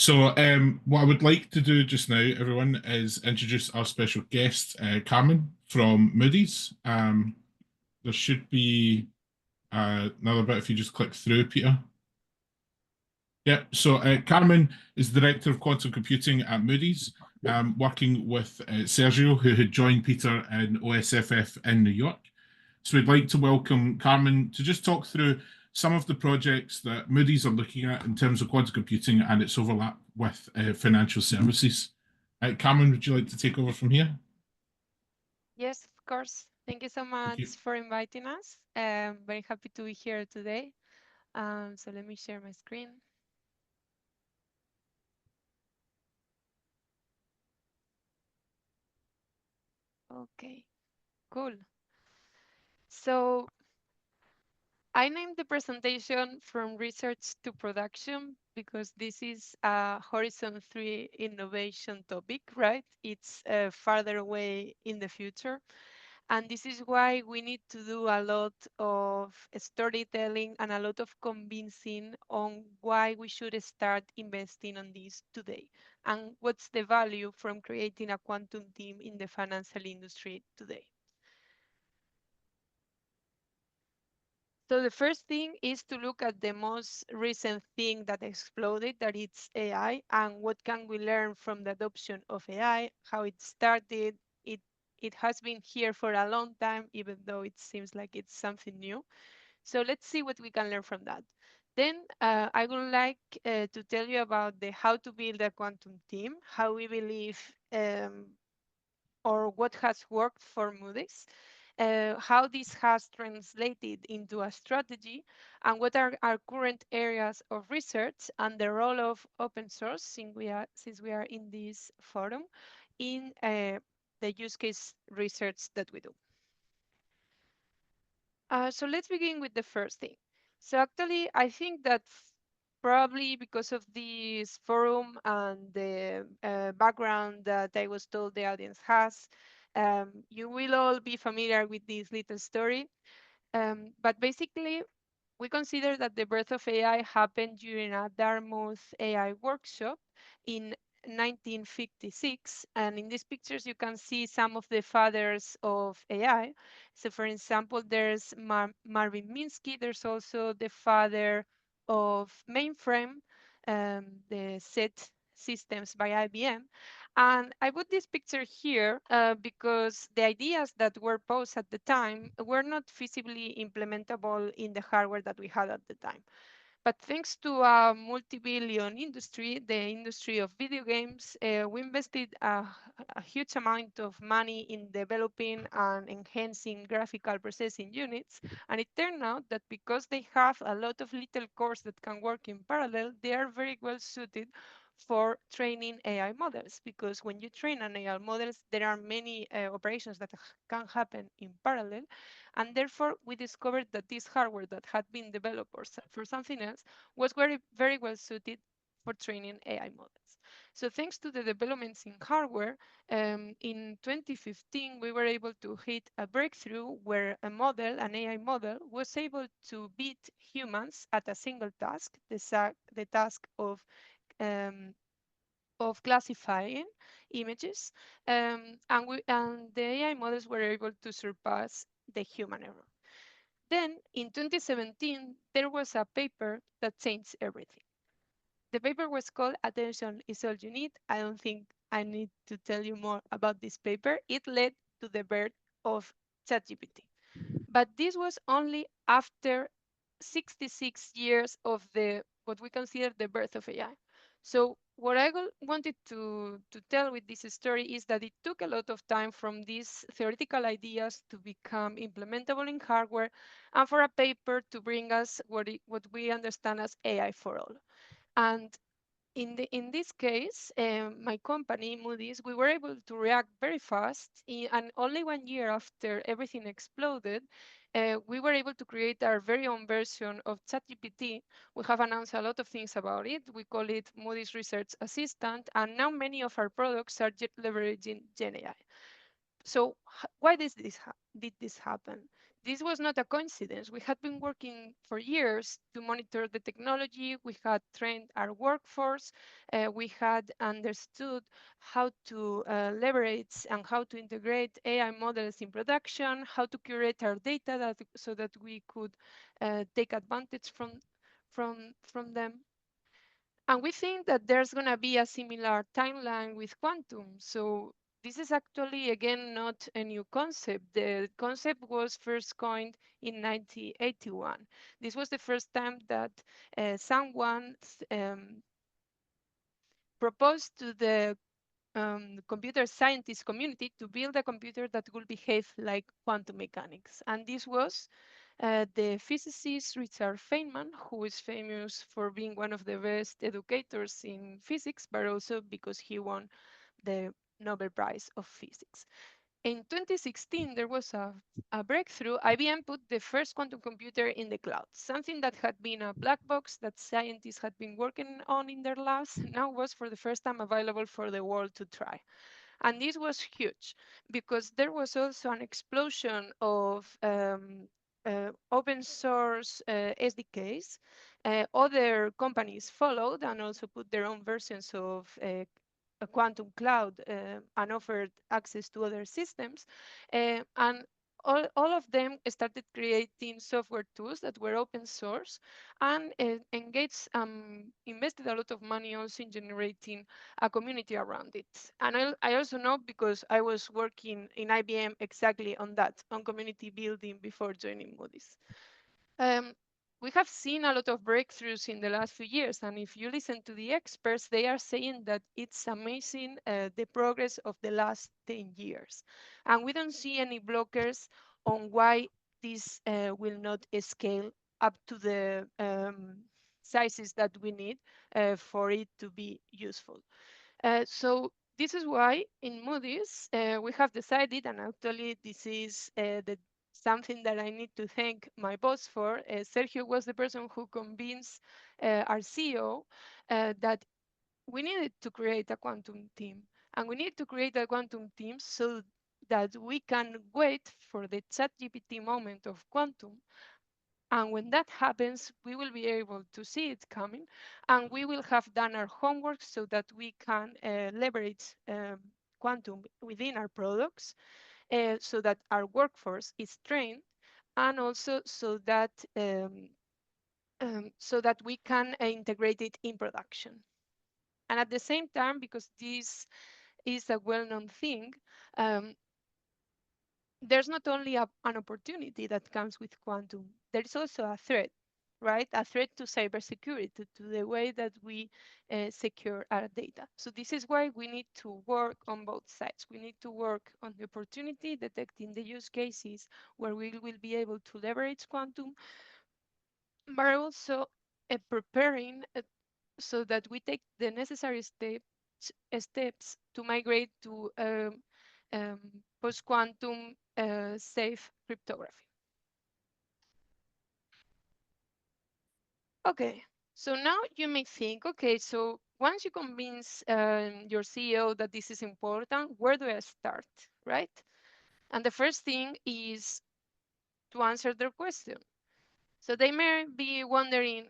What I would like to do just now, everyone, is introduce our special guest, Carmen from Moody's. There should be another bit if you just click through, Peter. Carmen is Director of Quantum Computing at Moody's, working with Sergio, who had joined Peter in OSFF in New York. So we'd like to welcome Carmen to just talk through some of the projects that Moody's are looking at in terms of quantum computing and its overlap with financial services. Carmen, would you like to take over from here? Yes, of course. Thank you so much for inviting us. Very happy to be here today. So let me share my screen. Okay, cool. So I named the presentation From Research to Production because this is a Horizon 3 innovation topic, right? It's farther away in the future. And this is why we need to do a lot of storytelling and a lot of convincing on why we should start investing on this today. And what's the value from creating a quantum team in the financial industry today. So the first thing is to look at the most recent thing that exploded, that it's AI, and what can we learn from the adoption of AI, how it started. It has been here for a long time, even though it seems like it's something new. So let's see what we can learn from that. Then I would like to tell you about the how to build a quantum team, how we believe or what has worked for Moody's, how this has translated into a strategy, and what are our current areas of research and the role of open source, since we are in this forum, in the use case research that we do. So let's begin with the first thing. So actually, I think that probably because of this forum and the background that I was told the audience has, you will all be familiar with this little story. But basically, we consider that the birth of AI happened during a Dartmouth AI workshop in 1956. And in these pictures, you can see some of the fathers of AI. So for example, there's Marvin Minsky. There's also the father of mainframe, the SET systems by IBM. And I put this picture here because the ideas that were posed at the time were not feasibly implementable in the hardware that we had at the time. But thanks to a multi-billion industry, the industry of video games, we invested a huge amount of money in developing and enhancing graphical processing units. And it turned out that because they have a lot of little cores that can work in parallel, they are very well suited for training AI models. Because when you train an AI models, there are many operations that can happen in parallel. And therefore, we discovered that this hardware that had been developed for something else was very well suited for training AI models. So thanks to the developments in hardware, in 2015, we were able to hit a breakthrough where a model, an AI model, was able to beat humans at a single task, the task of classifying images, and the AI models were able to surpass the human error. Then in 2017, there was a paper that changed everything. The paper was called Attention is All You Need. I don't think I need to tell you more about this paper. It led to the birth of ChatGPT. But this was only after 66 years of what we consider the birth of AI. So what I wanted to tell with this story is that it took a lot of time from these theoretical ideas to become implementable in hardware and for a paper to bring us what we understand as AI for all. And in this case, my company, Moody's, we were able to react very fast. And only 1 year after everything exploded, we were able to create our very own version of ChatGPT. We have announced a lot of things about it. We call it Moody's Research Assistant. And now many of our products are leveraging GenAI. So why did this happen? This was not a coincidence. We had been working for years to monitor the technology. We had trained our workforce. We had understood how to leverage and how to integrate AI models in production, how to curate our data so that we could take advantage from them. And we think that there's going to be a similar timeline with quantum. So this is actually, again, not a new concept. The concept was first coined in 1981. This was the first time that someone proposed to the computer scientist community to build a computer that would behave like quantum mechanics. And this was the physicist Richard Feynman, who is famous for being one of the best educators in physics, but also because he won the Nobel Prize of Physics. In 2016, there was a breakthrough. IBM put the first quantum computer in the cloud, something that had been a black box that scientists had been working on in their labs, now was for the first time available for the world to try. And this was huge because there was also an explosion of open source SDKs. Other companies followed and also put their own versions of a quantum cloud and offered access to other systems. And all of them started creating software tools that were open source and engaged, invested a lot of money also in generating a community around it. And I also know because I was working in IBM exactly on that, on community building before joining Moody's. We have seen a lot of breakthroughs in the last few years, and if you listen to the experts, they are saying that it's amazing the progress of the last 10 years. And we don't see any blockers on why this will not scale up to the sizes that we need for it to be useful. So this is why in Moody's we have decided, and actually this is something that I need to thank my boss for. Sergio was the person who convinced our CEO that we needed to create a quantum team. And we need to create a quantum team so that we can wait for the ChatGPT moment of quantum. And when that happens, we will be able to see it coming, and we will have done our homework so that we can leverage quantum within our products, so that our workforce is trained, and also so that we can integrate it in production. And at the same time, because this is a well-known thing, um, there's not only an opportunity that comes with quantum, there is also a threat, right? A threat to cybersecurity, to the way that we secure our data. So this is why we need to work on both sides. We need to work on the opportunity, detecting the use cases where we will be able to leverage quantum, but also preparing so that we take the necessary steps to migrate to um, post-quantum safe cryptography. Okay, so now you may think, okay, so once you convince your CEO that this is important, where do I start, right? And the first thing is to answer their question. So they may be wondering,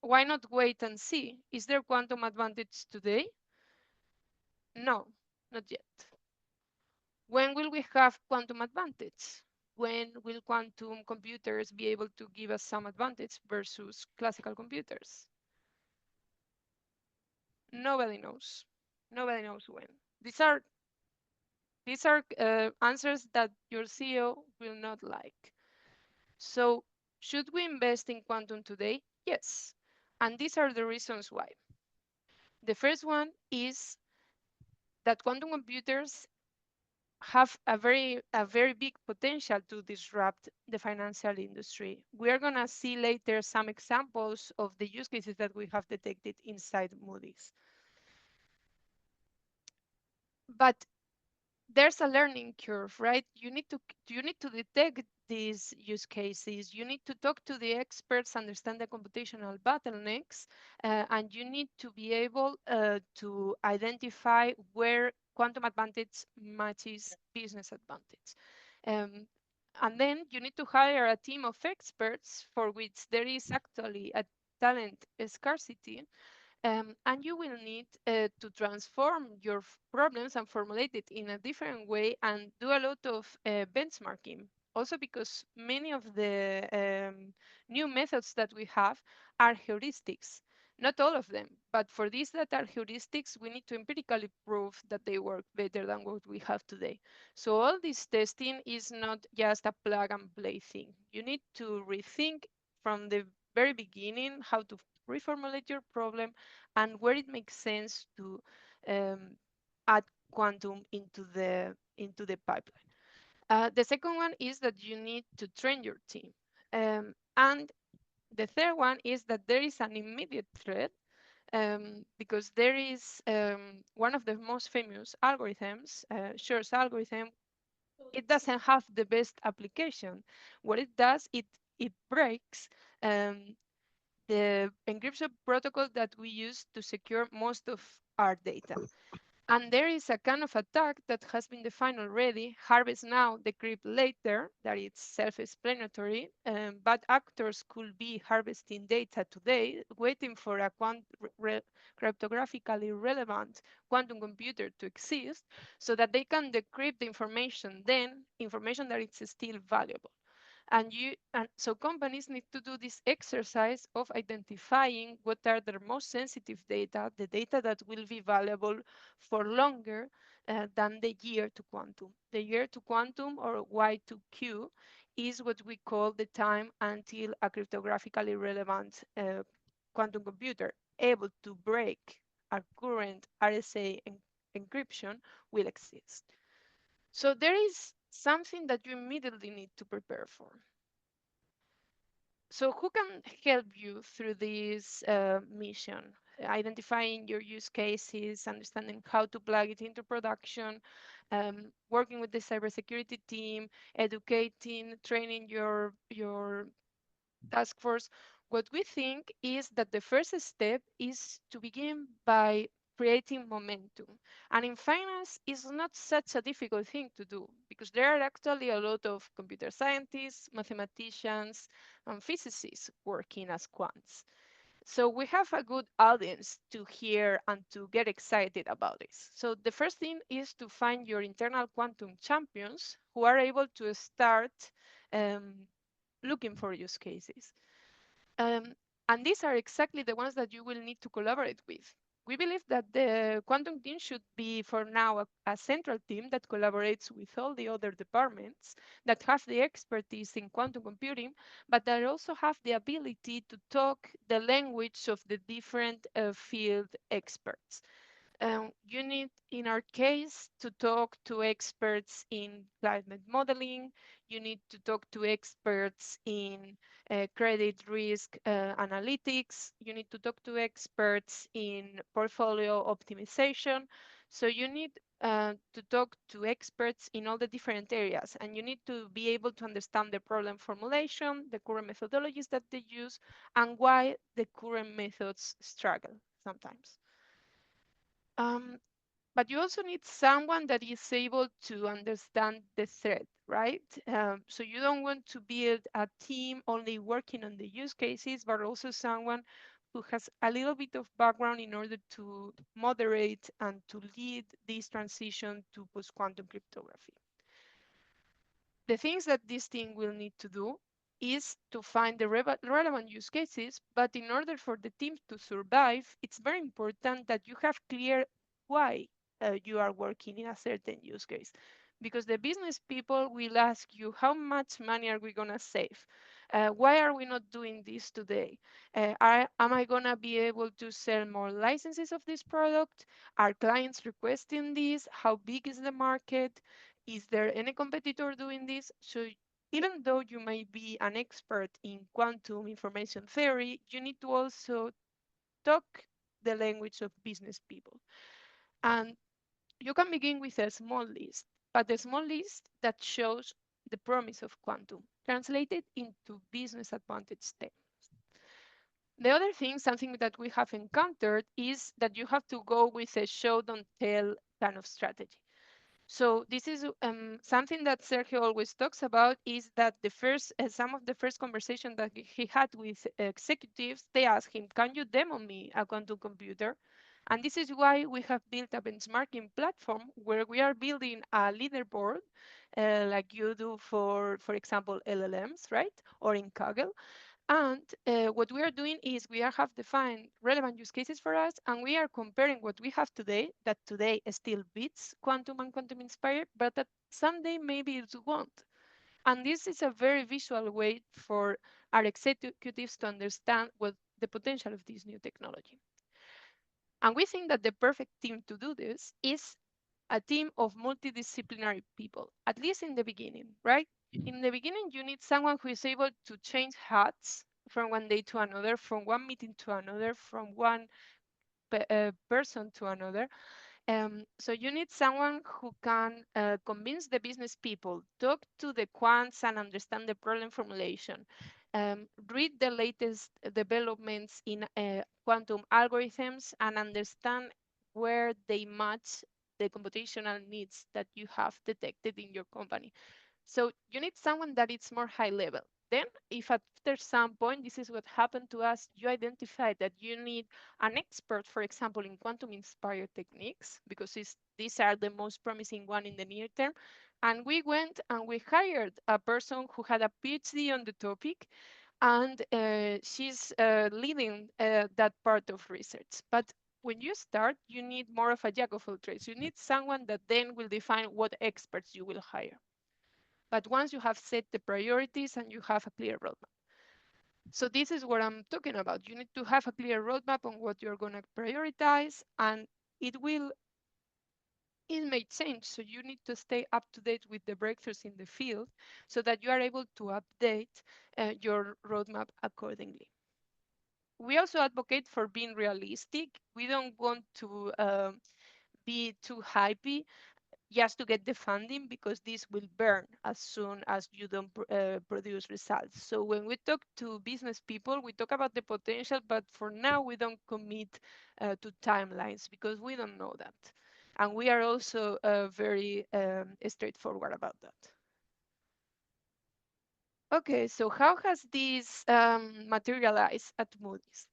why not wait and see? Is there quantum advantage today? No, not yet. When will we have quantum advantage? When will quantum computers be able to give us some advantage versus classical computers? Nobody knows. Nobody knows when. These are answers that your CEO will not like. So should we invest in quantum today? Yes. And these are the reasons why. The first one is that quantum computers have a very big potential to disrupt the financial industry. We are going to see later some examples of the use cases that we have detected inside Moody's. But there's a learning curve, right? You need to detect these use cases. You need to talk to the experts, understand the computational bottlenecks, and you need to be able to identify where quantum advantage matches business advantage. Um, And then you need to hire a team of experts for which there is actually a talent scarcity. And you will need to transform your problems and formulate it in a different way and do a lot of benchmarking. Also, because many of the new methods that we have are heuristics. Not all of them, but for these that are heuristics, we need to empirically prove that they work better than what we have today. So all this testing is not just a plug and play thing. You need to rethink from the very beginning how to reformulate your problem and where it makes sense to um, add quantum into the pipeline. The second one is that you need to train your team. And the third one is that there is an immediate threat because there is one of the most famous algorithms, Shor's algorithm. It doesn't have the best application. What it does, it breaks the encryption protocol that we use to secure most of our data. And there is a kind of attack that has been defined already, harvest now, decrypt later, that it's self-explanatory, but actors could be harvesting data today, waiting for a cryptographically relevant quantum computer to exist, so that they can decrypt the information, then information that it's still valuable. And so companies need to do this exercise of identifying what are their most sensitive data, the data that will be valuable for longer than the year to quantum. The year to quantum, or Y2Q, is what we call the time until a cryptographically relevant quantum computer able to break our current RSA encryption will exist. So there is something that you immediately need to prepare for. So who can help you through this mission? Identifying your use cases, understanding how to plug it into production, working with the cybersecurity team, educating, training your task force. What we think is that the first step is to begin by creating momentum. And in finance, it's not such a difficult thing to do because there are actually a lot of computer scientists, mathematicians, and physicists working as quants. So we have a good audience to hear and to get excited about this. So the first thing is to find your internal quantum champions who are able to start um, looking for use cases. Um, and these are exactly the ones that you will need to collaborate with. We believe that the quantum team should be, for now, a central team that collaborates with all the other departments that have the expertise in quantum computing, but that also have the ability to talk the language of the different field experts. You need, in our case, to talk to experts in climate modeling. You need to talk to experts in credit risk analytics. You need to talk to experts in portfolio optimization. So you need to talk to experts in all the different areas, and you need to be able to understand the problem formulation, the current methodologies that they use, and why the current methods struggle sometimes. Um, but you also need someone that is able to understand the threat, right? So you don't want to build a team only working on the use cases, but also someone who has a little bit of background in order to moderate and to lead this transition to post-quantum cryptography. The things that this team will need to do is to find the relevant use cases, but in order for the team to survive, it's very important that you have clear why you are working in a certain use case. Because the business people will ask you, how much money are we going to save? Why are we not doing this today? Am I going to be able to sell more licenses of this product? Are clients requesting this? How big is the market? Is there any competitor doing this? So even though you may be an expert in quantum information theory, you need to also talk the language of business people. And you can begin with a small list, but a small list that shows the promise of quantum, translated into business advantage terms. The other thing, something that we have encountered, is that you have to go with a show don't tell kind of strategy. So this is something that Sergio always talks about, is that some of the first conversation that he had with executives, they asked him, can you demo me a quantum computer? And this is why we have built a benchmarking platform where we are building a leaderboard, like you do for example, LLMs, right? Or in Kaggle. And what we are doing is we have defined relevant use cases for us, and we are comparing what we have today, that today still beats quantum and quantum inspired, but that someday maybe it won't. And this is a very visual way for our executives to understand what the potential of this new technology. And we think that the perfect team to do this is a team of multidisciplinary people, at least in the beginning, right? In the beginning, you need someone who is able to change hats from one day to another, from one meeting to another, from one person to another. So you need someone who can convince the business people, talk to the quants and understand the problem formulation, read the latest developments in quantum algorithms and understand where they match the computational needs that you have detected in your company. So you need someone that is more high level. Then, if after some point, this is what happened to us, you identify that you need an expert, for example, in quantum inspired techniques, because these are the most promising one in the near term. And we went and we hired a person who had a PhD on the topic, and she's leading that part of research. But when you start, you need more of a jack of all trades. You need someone that then will define what experts you will hire. But once you have set the priorities and you have a clear roadmap. So this is what I'm talking about. You need to have a clear roadmap on what you're going to prioritize, and it may change. So you need to stay up to date with the breakthroughs in the field so that you are able to update your roadmap accordingly. We also advocate for being realistic. We don't want to be too hypey just to get the funding, because this will burn as soon as you don't produce results. So when we talk to business people, we talk about the potential, but for now we don't commit to timelines because we don't know that. And we are also very straightforward about that. Okay, so how has this materialized at Moody's?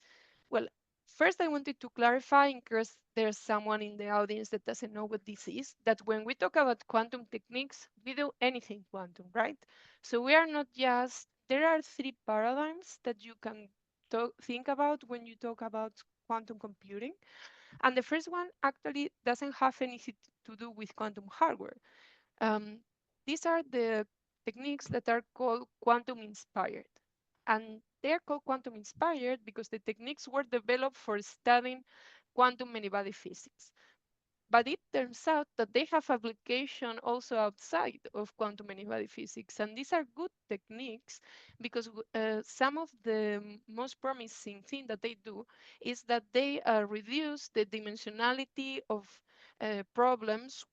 Well, first I wanted to clarify, in case there's someone in the audience that doesn't know what this is, that when we talk about quantum techniques, we do anything quantum, right? So we are not just, there are three paradigms that you can think about when you talk about quantum computing. And the first one actually doesn't have anything to do with quantum hardware. Um, these are the techniques that are called quantum inspired. And they're called quantum inspired because the techniques were developed for studying quantum many-body physics. But it turns out that they have application also outside of quantum many-body physics. And these are good techniques because some of the most promising thing that they do is that they reduce the dimensionality of problems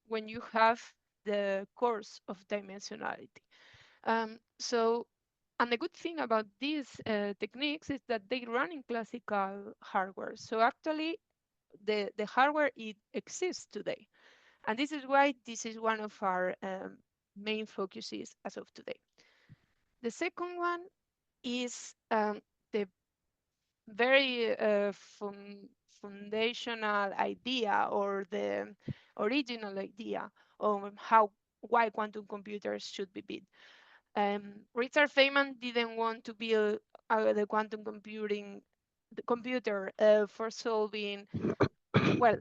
when you have the course of dimensionality. So, and the good thing about these techniques is that they run in classical hardware. So actually, the hardware, it exists today. And this is why this is one of our main focuses as of today. The second one is the very foundational idea, or the original idea of why quantum computers should be built. Richard Feynman didn't want to build the quantum the computer for solving, well,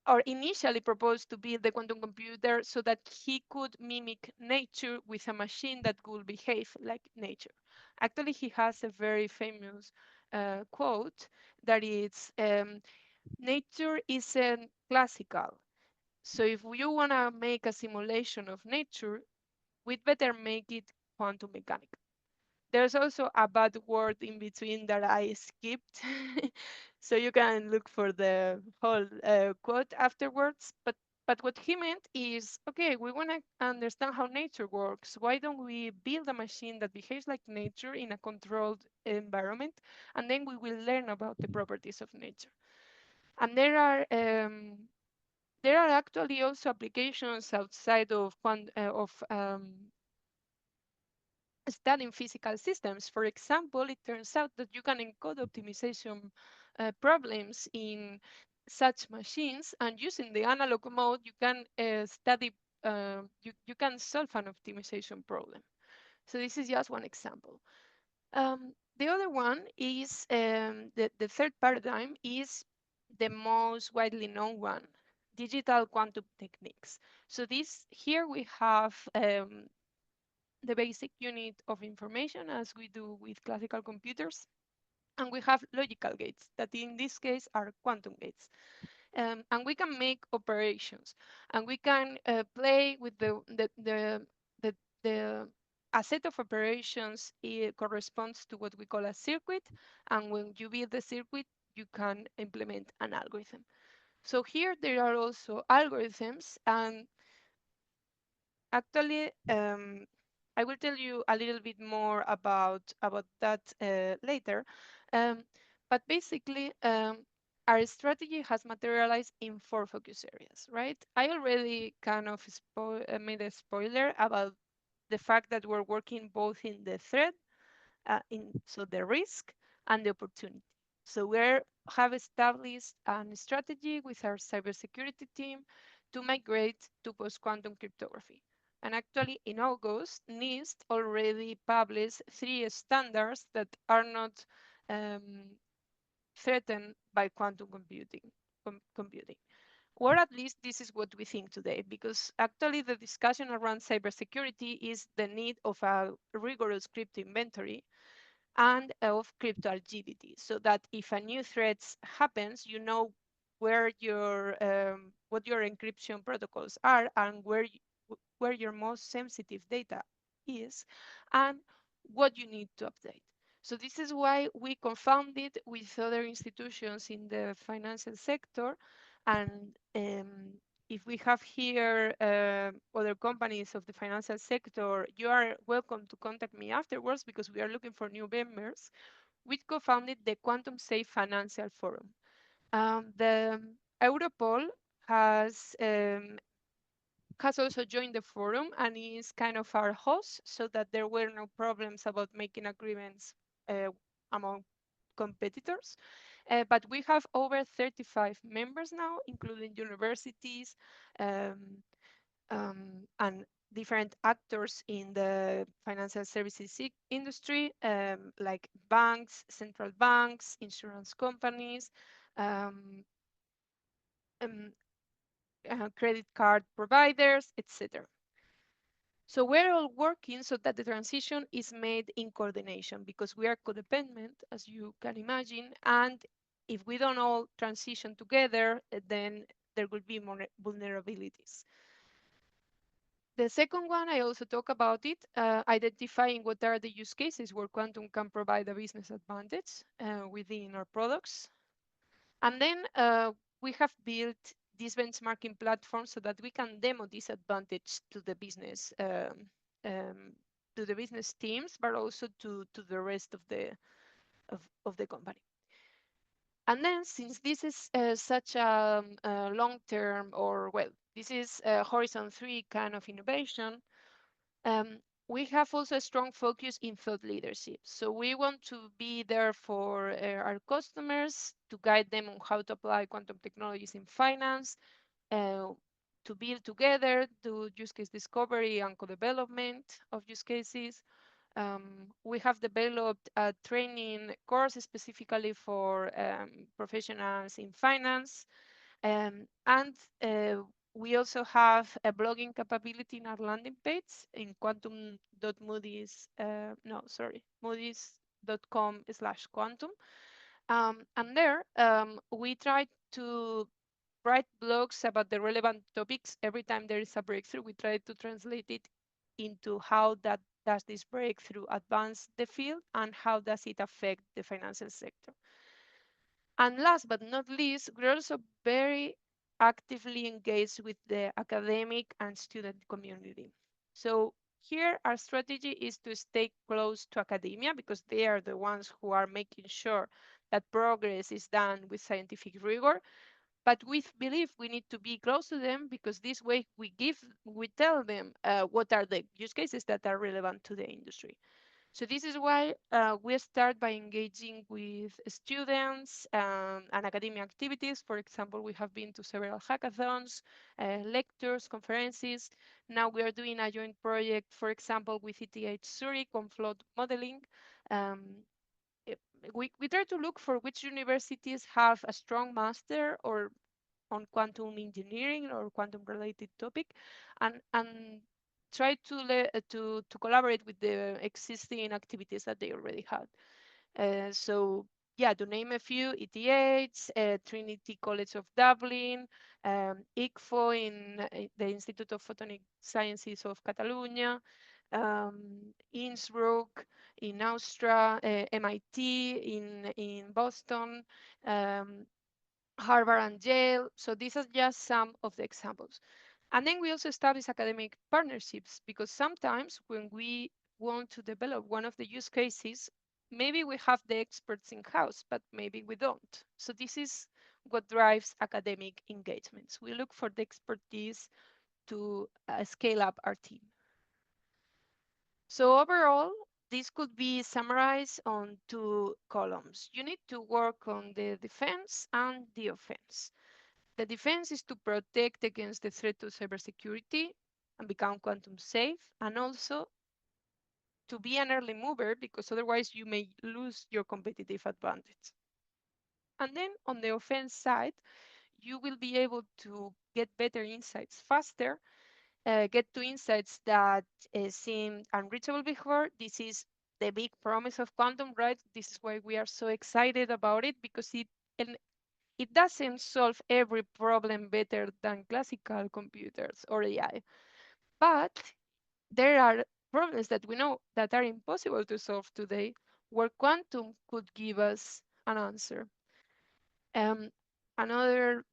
or initially proposed to build the quantum computer so that he could mimic nature with a machine that could behave like nature. Actually, he has a very famous quote that is, nature isn't classical. So if you want to make a simulation of nature, we'd better make it quantum mechanical. There's also a bad word in between that I skipped. So you can look for the whole quote afterwards. But what he meant is, okay, we want to understand how nature works. Why don't we build a machine that behaves like nature in a controlled environment? And then we will learn about the properties of nature. And there there are actually also applications outside of studying physical systems. For example, it turns out that you can encode optimization problems in such machines, and using the analog mode, you can you can solve an optimization problem. So this is just one example. The other one is the third paradigm is the most widely known one, digital quantum techniques. So this here we have the basic unit of information as we do with classical computers. And we have logical gates that in this case are quantum gates. And we can make operations, and we can play with the a set of operations. It corresponds to what we call a circuit, and when you build the circuit, you can implement an algorithm. So here there are also algorithms, and actually, I will tell you a little bit more about that later. Um, but basically, our strategy has materialized in four focus areas, right? I already kind of made a spoiler about the fact that we're working both in the threat, so the risk and the opportunity. So we have established a strategy with our cybersecurity team to migrate to post-quantum cryptography. And actually, in August, NIST already published 3 standards that are not threatened by quantum computing. Or at least this is what we think today, because actually the discussion around cybersecurity is the need of a rigorous crypto inventory and of crypto agility, so that if a new threat happens, you know where your what your encryption protocols are and where your most sensitive data is and what you need to update. So this is why we confounded with other institutions in the financial sector. And if we have here other companies of the financial sector, you are welcome to contact me afterwards because we are looking for new members. We co-founded the Quantum Safe Financial Forum. The Europol has also joined the forum and is kind of our host, so that there were no problems about making agreements among competitors. But we have over 35 members now, including universities and different actors in the financial services industry, like banks, central banks, insurance companies, um, um, credit card providers, etc. So we're all working so that the transition is made in coordination, because we are codependent, as you can imagine. And if we don't all transition together, then there will be more vulnerabilities. The second one, I also talk about it, identifying what are the use cases where quantum can provide a business advantage within our products. And then we have built this benchmarking platform so that we can demo this advantage to the business teams, but also to the rest of the company. And then, since this is such a long-term, or well, this is a Horizon 3 kind of innovation, we have also a strong focus in thought leadership. So we want to be there for our customers, to guide them on how to apply quantum technologies in finance, to build together, do use case discovery and co-development of use cases. We have developed a training course specifically for professionals in finance. And we also have a blogging capability in our landing page in moodys.com/quantum. And there we try to write blogs about the relevant topics. Every time there is a breakthrough, we try to translate it into how that does this breakthrough advance the field and how does it affect the financial sector. And last but not least, we're also very actively engaged with the academic and student community. So here our strategy is to stay close to academia, because they are the ones who are making sure that progress is done with scientific rigor. but we believe we need to be close to them because this way we tell them what are the use cases that are relevant to the industry. So this is why we start by engaging with students and academic activities. For example, we have been to several hackathons, lectures, conferences. Now we are doing a joint project, for example, with ETH Zurich on flood modeling. Um, it- we try to look for which universities have a strong master or on quantum engineering or quantum related topic, and try to collaborate with the existing activities that they already had. So yeah, to name a few, ETH, Trinity College of Dublin, ICFO in the Institute of Photonic Sciences of Catalonia, Innsbruck in Austria, MIT in Boston, um, Harvard and Yale. So these are just some of the examples. And then we also establish academic partnerships because sometimes when we want to develop one of the use cases, maybe we have the experts in-house, but maybe we don't. So this is what drives academic engagements. We look for the expertise to scale up our team. So overall, this could be summarized on two columns. You need to work on the defense and the offense. The defense is to protect against the threat to cybersecurity and become quantum safe, and also to be an early mover because otherwise you may lose your competitive advantage. And then on the offense side, you will be able to get better insights faster, get to insights that seemed unreachable before. This is the big promise of quantum, right? This is why we are so excited about it because it doesn't solve every problem better than classical computers or AI, but there are problems that we know that are impossible to solve today where quantum could give us an answer. Um, another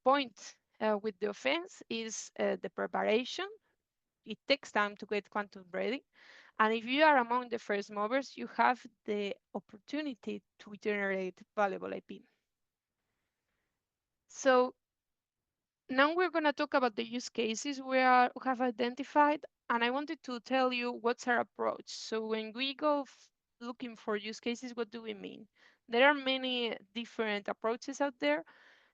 point with the offense is the preparation. It takes time to get quantum ready. And if you are among the first movers, you have the opportunity to generate valuable IP. So now we're going to talk about the use cases we have identified, and I wanted to tell you what's our approach. So when we go looking for use cases, what do we mean? There are many different approaches out there.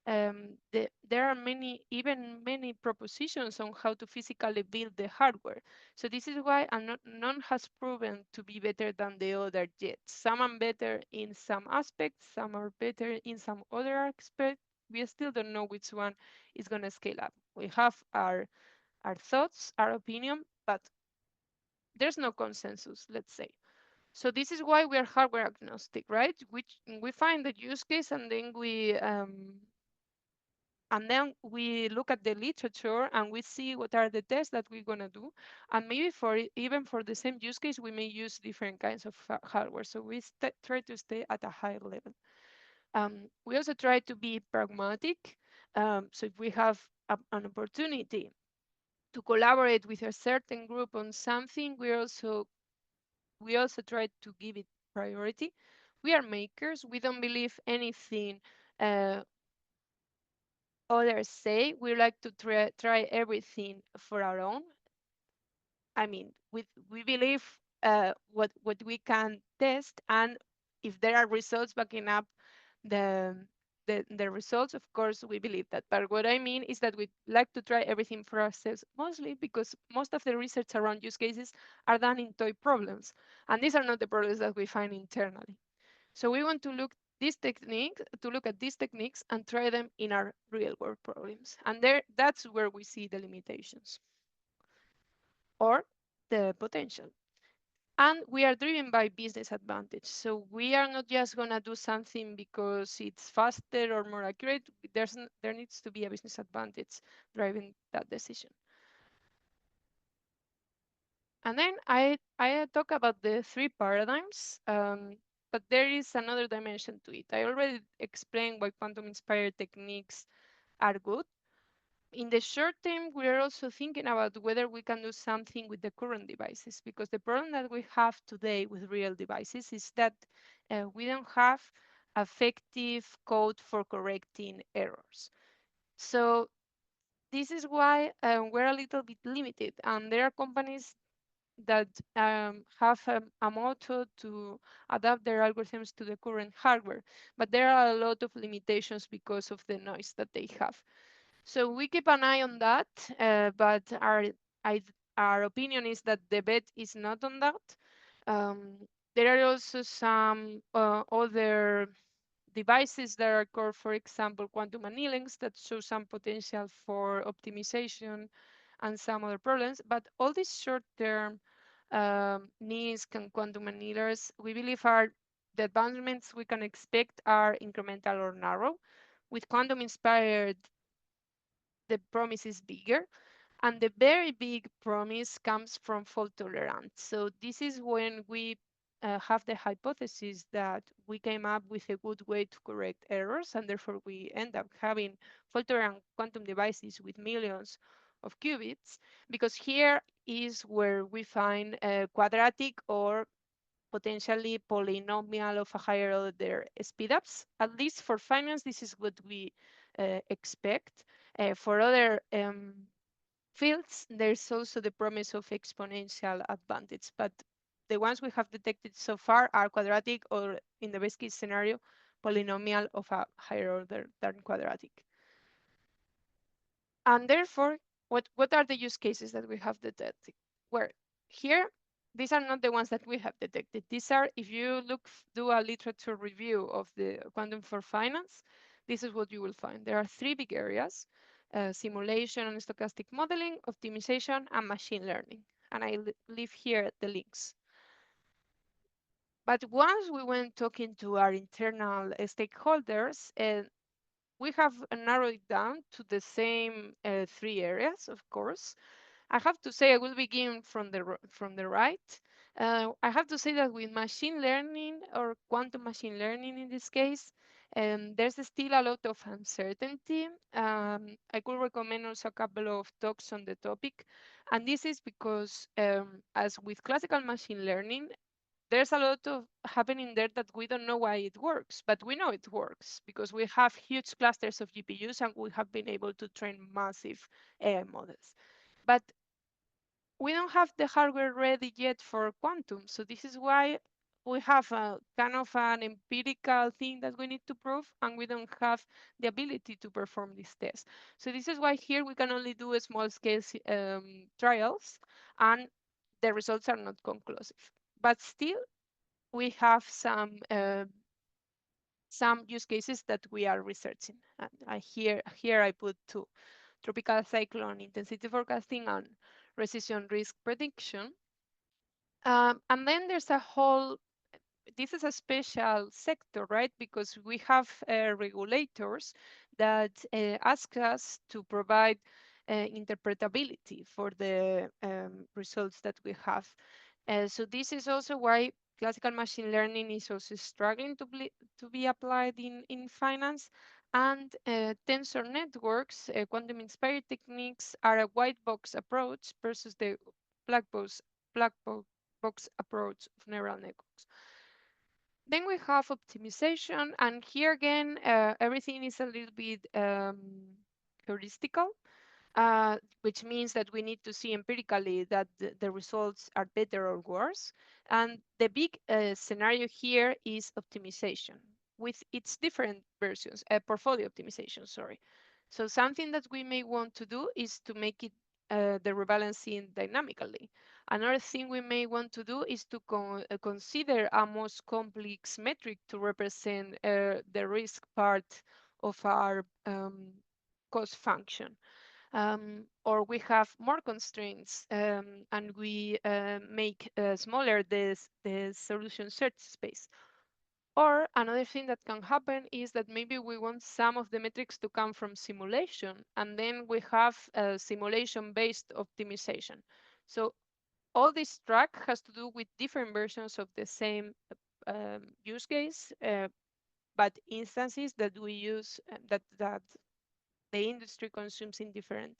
There are many propositions on how to physically build the hardware. So this is why none has proven to be better than the other yet. Some are better in some aspects, some are better in some other aspects. We still don't know which one is going to scale up. We have our thoughts, our opinion, but there's no consensus, let's say. So this is why we are hardware agnostic, right? Which we find the use case and then we look at the literature and we see what are the tests that we're going to do. And maybe even for the same use case, we may use different kinds of hardware. So we try to stay at a high level. We also try to be pragmatic. So if we have an opportunity to collaborate with a certain group on something, we also try to give it priority. We are makers. We don't believe anything uh, others say. We like to try everything for our own. I mean, we believe what we can test, and if there are results backing up the the results, of course, we believe that. But what I mean is that we like to try everything for ourselves, mostly because most of the research around use cases are done in toy problems, and these are not the problems that we find internally. So we want to look at these techniques and try them in our real world problems. And that's where we see the limitations or the potential. And we are driven by business advantage. So we are not just going to do something because it's faster or more accurate. There needs to be a business advantage driving that decision. And then I talk about the three paradigms, but there is another dimension to it. I already explained why quantum-inspired techniques are good. In the short term, we are also thinking about whether we can do something with the current devices, because the problem that we have today with real devices is that we don't have effective code for correcting errors. So this is why we're a little bit limited, and there are companies that have a motto to adapt their algorithms to the current hardware, but there are a lot of limitations because of the noise that they have. So we keep an eye on that, but I, our opinion is that the bet is not on that. There are also some other devices that are core, for example, quantum annealings that show some potential for optimization and some other problems. But all these short-term NISC and quantum annealers, we believe are the advancements we can expect are incremental or narrow. With quantum-inspired, the promise is bigger. And the very big promise comes from fault tolerance. So this is when we have the hypothesis that we came up with a good way to correct errors, and therefore we end up having fault tolerant quantum devices with millions of qubits, because here is where we find a quadratic or potentially polynomial of a higher order speedups. At least for finance, this is what we expect. For other fields, there's also the promise of exponential advantage, but the ones we have detected so far are quadratic or, in the best case scenario, polynomial of a higher order than quadratic. And therefore, what are the use cases that we have detected? Where here, these are not the ones that we have detected. These are, if you do a literature review of the quantum for finance, this is what you will find. There are three big areas: simulation and stochastic modeling, optimization, and machine learning. And I leave here the links. But once we went talking to our internal stakeholders, we have narrowed it down to the same three areas, of course. I have to say, I will begin from the right. I have to say that with machine learning or quantum machine learning in this case, there's still a lot of uncertainty. I could recommend also a couple of talks on the topic. And this is because, as with classical machine learning, there's a lot of happening there that we don't know why it works, but we know it works because we have huge clusters of GPUs and we have been able to train massive AI models. But we don't have the hardware ready yet for quantum. So this is why we have a kind of an empirical thing that we need to prove, and we don't have the ability to perform this test. So this is why here we can only do a small scale trials, and the results are not conclusive. But still, we have some use cases that we are researching. And here I put two: tropical cyclone intensity forecasting and recession risk prediction. And then there's a whole, this is a special sector, right? Because we have regulators that ask us to provide interpretability for the results that we have. So this is also why classical machine learning is also struggling to be applied in finance. And tensor networks, quantum-inspired techniques, are a white box approach versus the black box approach of neural networks. Then we have optimization, and here again, everything is a little bit heuristical, which means that we need to see empirically that the results are better or worse. And the big scenario here is optimization with its different versions, portfolio optimization, sorry. So something that we may want to do is to make it the rebalancing dynamically. Another thing we may want to do is to consider a most complex metric to represent the risk part of our cost function. Or we have more constraints and we make smaller the solution search space. Or another thing that can happen is that maybe we want some of the metrics to come from simulation, and then we have a simulation-based optimization. So all this track has to do with different versions of the same use case, but instances that we use that the industry consumes in different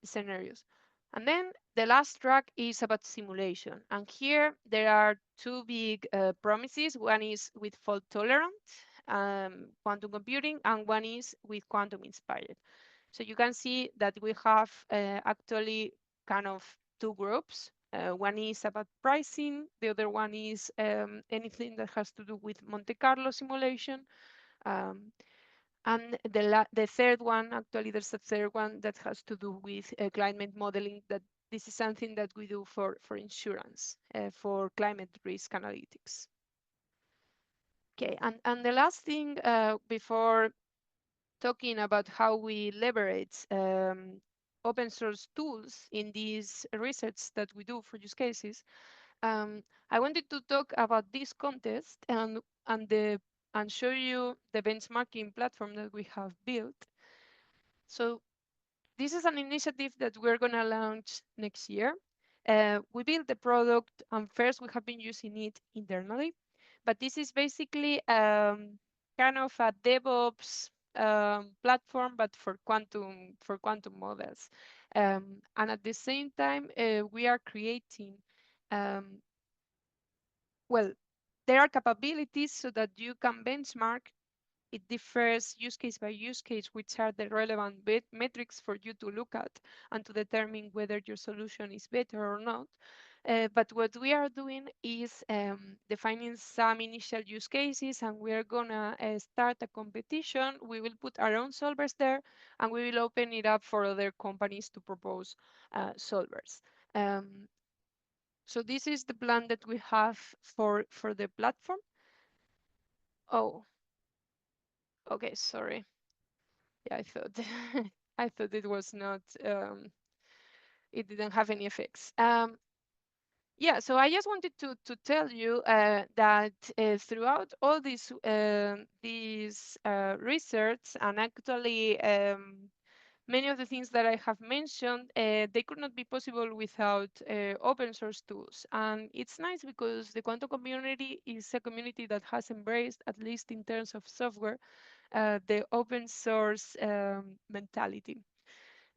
scenarios. And then the last track is about simulation. And here there are two big promises. One is with fault tolerant quantum computing, and one is with quantum inspired. So you can see that we have actually kind of two groups. One is about pricing, the other one is anything that has to do with Monte Carlo simulation. Um, and the third one, actually, there's a third one that has to do with climate modeling. That this is something that we do for insurance, for climate risk analytics. Okay, and the last thing before talking about how we leverage open source tools in these research that we do for use cases, I wanted to talk about this contest and show you the benchmarking platform that we have built. So this is an initiative that we're going to launch next year. We built the product, and first we have been using it internally, but this is basically kind of a DevOps platform, but for quantum models. And at the same time, we are creating well, there are capabilities so that you can benchmark. It differs use case by use case, which are the relevant metrics for you to look at and to determine whether your solution is better or not. But what we are doing is defining some initial use cases, and we are gonna start a competition. We will put our own solvers there, and we will open it up for other companies to propose solvers. So this is the plan that we have for the platform. Oh, okay, sorry. Yeah, I thought I thought it was not it didn't have any effects. Yeah, so I just wanted to tell you that throughout all this research, and actually many of the things that I have mentioned, they could not be possible without open source tools. And it's nice because the quantum community is a community that has embraced, at least in terms of software, the open source mentality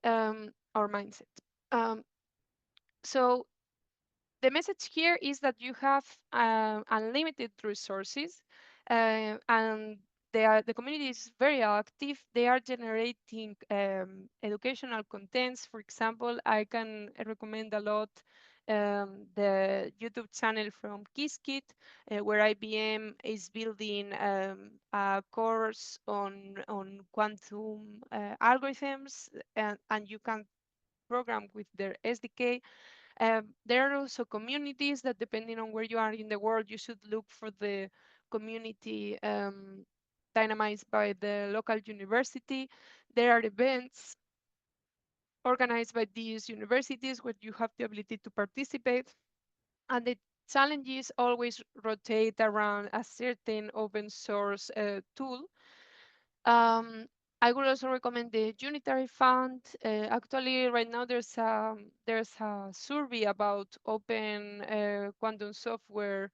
or mindset. Um, so the message here is that you have unlimited resources, and the community is very active. They are generating educational contents. For example, I can recommend a lot the YouTube channel from Qiskit, where IBM is building a course on quantum algorithms, and you can program with their SDK. There are also communities that, depending on where you are in the world, you should look for the community dynamized by the local university. There are events organized by these universities where you have the ability to participate. And the challenges always rotate around a certain open source tool. I would also recommend the Unitary Fund. Actually, right now there's a survey about open quantum software,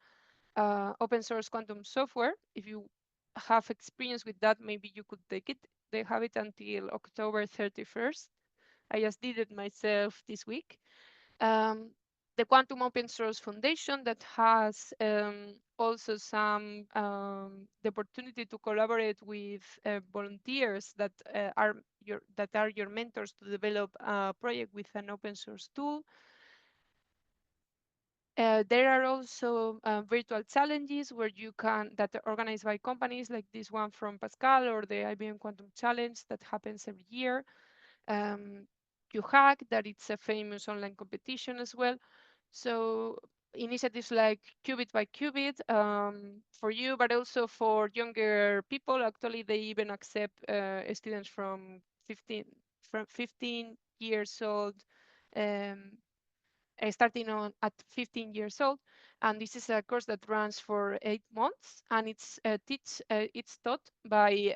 open source quantum software. If you have experience with that, maybe you could take it. They have it until October 31st. I just did it myself this week. The Quantum Open Source Foundation, that has also the opportunity to collaborate with volunteers that are your mentors to develop a project with an open source tool. There are also virtual challenges that are organized by companies, like this one from Pascal, or the IBM Quantum Challenge that happens every year. QHack, that it's a famous online competition as well. So initiatives like Qubit by Qubit for you, but also for younger people. Actually, they even accept students from 15 years old, starting at 15 years old. And this is a course that runs for 8 months, and it's taught by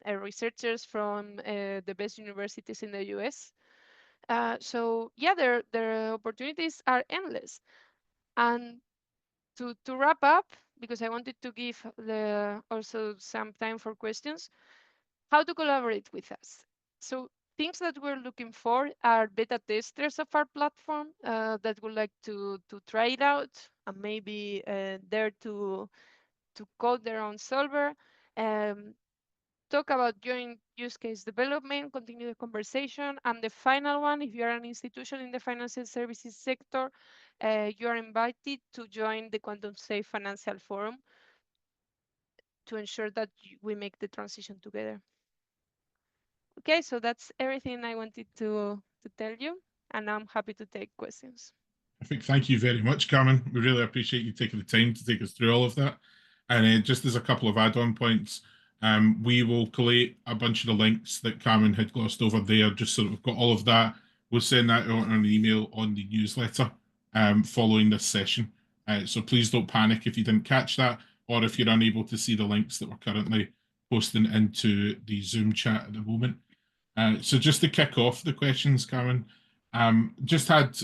researchers from the best universities in the US. So yeah, their opportunities are endless. And to wrap up, because I wanted to give also some time for questions, how to collaborate with us. So things that we're looking for are beta testers of our platform that would like to try it out and maybe dare to code their own solver. Talk about joint use case development, continue the conversation. And the final one, if you're an institution in the financial services sector, you are invited to join the Quantum Safe Financial Forum to ensure that we make the transition together. Okay, so that's everything I wanted to tell you, and I'm happy to take questions. Thank you very much, Carmen. We really appreciate you taking the time to take us through all of that. And just as a couple of add-on points, we will collate a bunch of the links that Carmen had glossed over there, just so that we've got all of that. We'll send that out on an email on the newsletter following this session. So please don't panic if you didn't catch that, or if you're unable to see the links that we're currently posting into the Zoom chat at the moment. So just to kick off the questions, Carmen, just had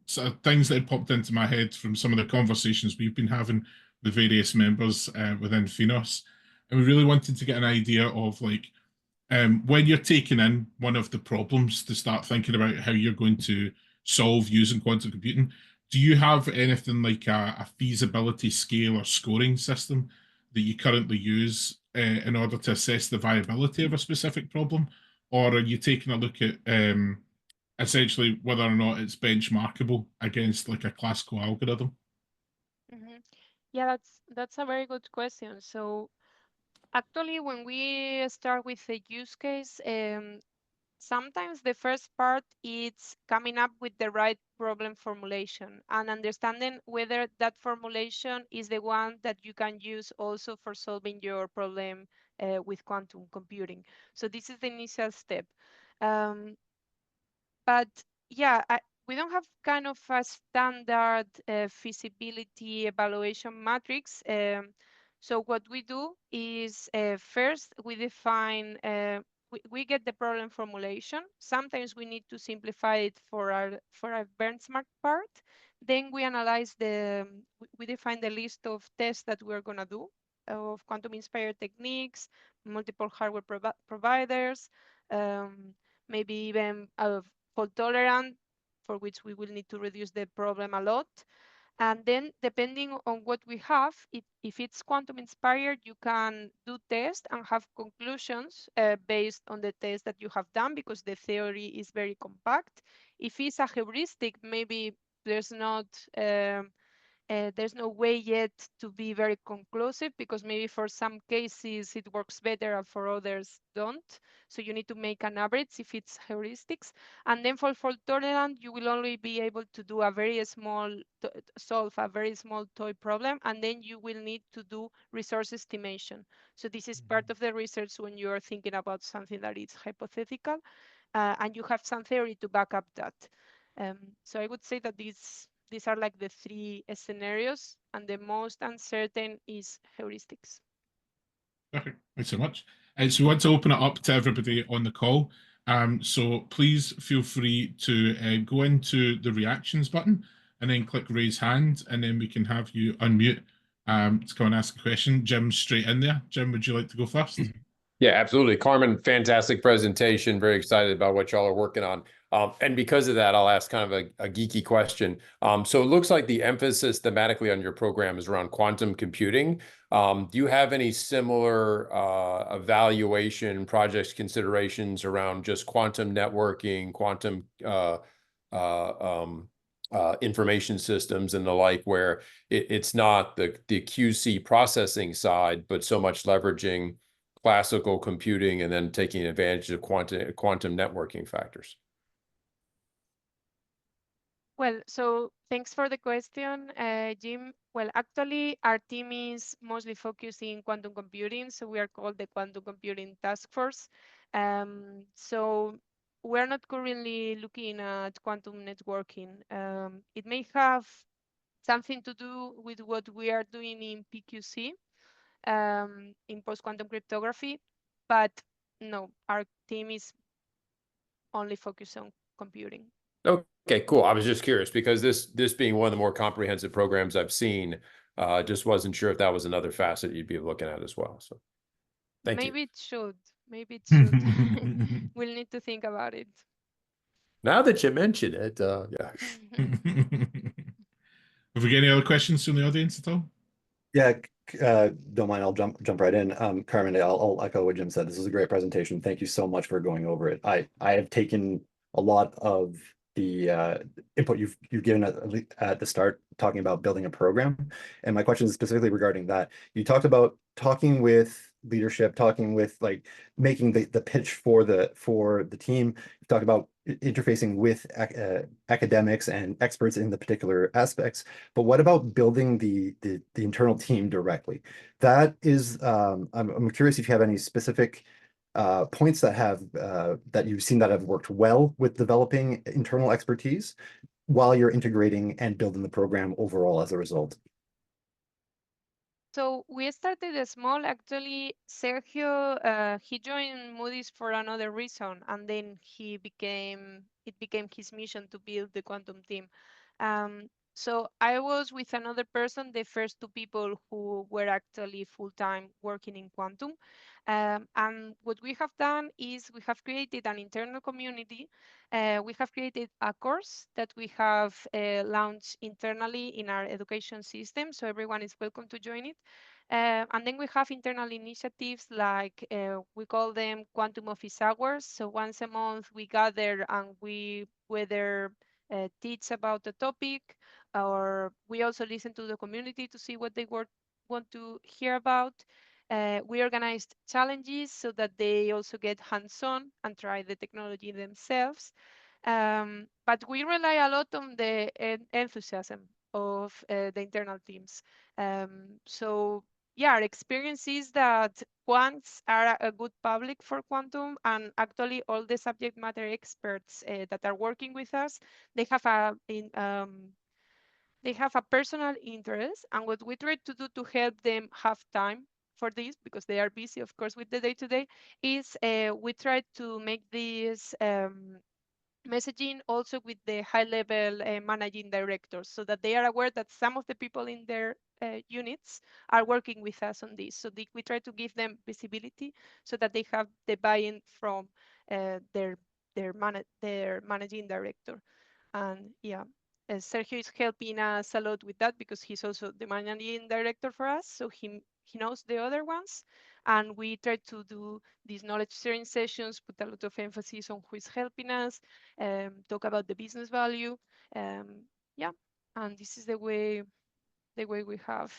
sort of things that had popped into my head from some of the conversations we've been having with various members within FINOS. And we really wanted to get an idea of like, when you're taking in one of the problems to start thinking about how you're going to solve using quantum computing, do you have anything like a feasibility scale or scoring system that you currently use in order to assess the viability of a specific problem? Or are you taking a look at essentially whether or not it's benchmarkable against like a classical algorithm? Yeah, that's a very good question. So actually, when we start with a use case, sometimes the first part is coming up with the right problem formulation and understanding whether that formulation is the one that you can use also for solving your problem with quantum computing. So this is the initial step. But yeah, we don't have kind of a standard feasibility evaluation matrix. So what we do is first we define, we get the problem formulation. Sometimes we need to simplify it for our benchmark part. Then we analyze we define the list of tests that we're gonna do of quantum-inspired techniques, multiple hardware providers, maybe even fault tolerant, for which we will need to reduce the problem a lot. And then depending on what we have, if it's quantum inspired, you can do tests and have conclusions based on the test that you have done, because the theory is very compact. If it's a heuristic, maybe there's not there's no way yet to be very conclusive, because maybe for some cases it works better and for others don't. So you need to make an average if it's heuristics. And then for fault tolerant, you will only be able to do a very small, solve a very small toy problem, and then you will need to do resource estimation. So this is part of the research when you are thinking about something that is hypothetical, and you have some theory to back up that. So I would say that these are like the three scenarios, and the most uncertain is heuristics. Perfect. Thanks so much. So we want to open it up to everybody on the call. So please feel free to go into the reactions button and then click raise hand, and then we can have you unmute to come and ask a question. Jim's straight in there. Jim, would you like to go first? Yeah, absolutely. Carmen, fantastic presentation. Very excited about what y'all are working on. And because of that, I'll ask kind of a geeky question. So it looks like the emphasis thematically on your program is around quantum computing. Do you have any similar evaluation projects considerations around just quantum networking, quantum information systems and the like, where it's not the QC processing side, but so much leveraging classical computing and then taking advantage of quantum networking factors? Well, so thanks for the question, Jim. Well, actually, our team is mostly focused in quantum computing, so we are called the Quantum Computing Task Force. So we're not currently looking at quantum networking. It may have something to do with what we are doing in PQC, in post-quantum cryptography, but no, our team is only focused on computing. Okay, cool. I was just curious because this being one of the more comprehensive programs I've seen, just wasn't sure if that was another facet you'd be looking at as well. So thank you. Maybe it should. Maybe it should. We'll need to think about it. Now that you mention it, yeah. Have we got any other questions from the audience at all? Yeah, don't mind, I'll jump right in. Carmen, I'll echo what Jim said. This was a great presentation. Thank you so much for going over it. I have taken a lot of the input you've given at the start, talking about building a program. And my question is specifically regarding that. You talked about talking with leadership, talking with like making the pitch for the team. You talked about interfacing with academics and experts in the particular aspects. But what about building the internal team directly? That is, I'm curious if you have any specific points that you've seen that have worked well with developing internal expertise while you're integrating and building the program overall as a result. So we started small. Actually, Sergio, he joined Moody's for another reason, and then it became his mission to build the quantum team. So I was with another person, the first two people who were actually full-time working in quantum. And what we have done is we have created an internal community. We have created a course that we have launched internally in our education system, so everyone is welcome to join it. And then we have internal initiatives like we call them quantum office hours. So once a month we gather and we whether teach about the topic, or we also listen to the community to see what they want to hear about. We organized challenges so that they also get hands-on and try the technology themselves. But we rely a lot on the enthusiasm of the internal teams. So yeah, our experience is that quants are a good public for quantum, and actually all the subject matter experts that are working with us, they have a personal interest, and what we try to do to help them have time for this, because they are busy, of course, with the day-to-day, is we try to make this messaging also with the high-level managing directors, so that they are aware that some of the people in their units are working with us on this. So we try to give them visibility so that they have the buy-in from their managing director. And yeah, Sergio is helping us a lot with that because he's also the managing director for us. So he knows the other ones. And we try to do these knowledge sharing sessions, put a lot of emphasis on who is helping us, talk about the business value. Yeah, and this is the way we have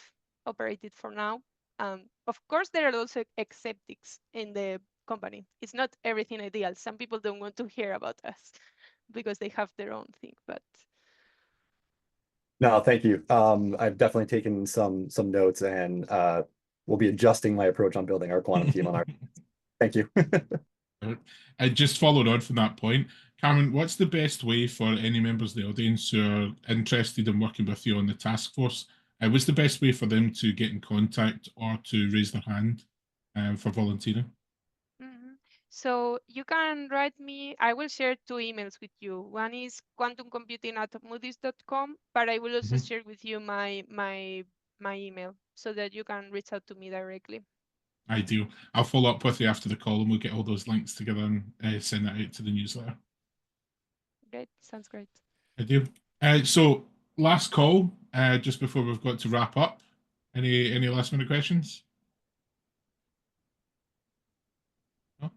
operated for now. Of course, there are also skeptics in the company. It's not everything ideal. Some people don't want to hear about us because they have their own thing, but No, thank you. I've definitely taken some notes, and we'll be adjusting my approach on building our quantum team on our. Thank you. I just followed on from that point. Carmen, what's the best way for any members of the audience who are interested in working with you on the task force? What's the best way for them to get in contact or to raise their hand for volunteering? So you can write me. I will share two emails with you. One is quantumcomputing@moodys.com, but I will also share with you my email so that you can reach out to me directly. Ideal. I'll follow up with you after the call and we'll get all those links together and send that out to the newsletter. Great. Sounds great. Ideal. So last call, just before we've got to wrap up. Any last minute questions? No?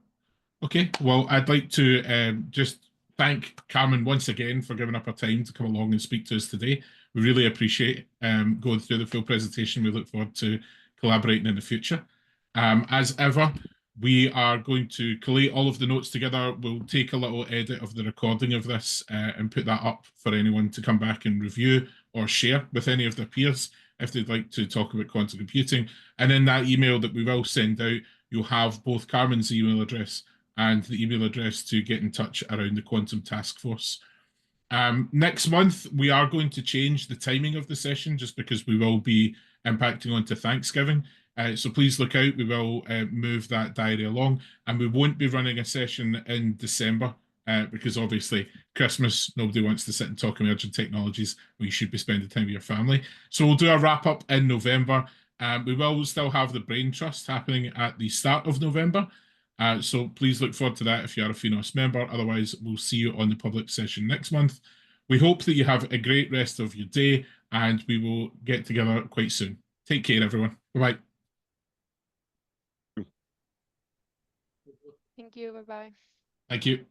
Okay. Well, I'd like to just thank Carmen once again for giving up her time to come along and speak to us today. We really appreciate going through the full presentation. We look forward to collaborating in the future. As ever, we are going to collate all of the notes together. We'll take a little edit of the recording of this and put that up for anyone to come back and review or share with any of their peers if they'd like to talk about quantum computing. And in that email that we will send out, you'll have both Carmen's email address and the email address to get in touch around the quantum task force. Next month, we are going to change the timing of the session just because we will be impacting onto Thanksgiving. So please look out. We will move that diary along, and we won't be running a session in December because obviously Christmas, nobody wants to sit and talk emerging technologies. We should be spending time with your family. So we'll do a wrap up in November. We will still have the Brain Trust happening at the start of November. So please look forward to that if you are a FINOS member. Otherwise, we'll see you on the public session next month. We hope that you have a great rest of your day, and we will get together quite soon. Take care, everyone. Bye-bye. Thank you. Bye-bye. Thank you.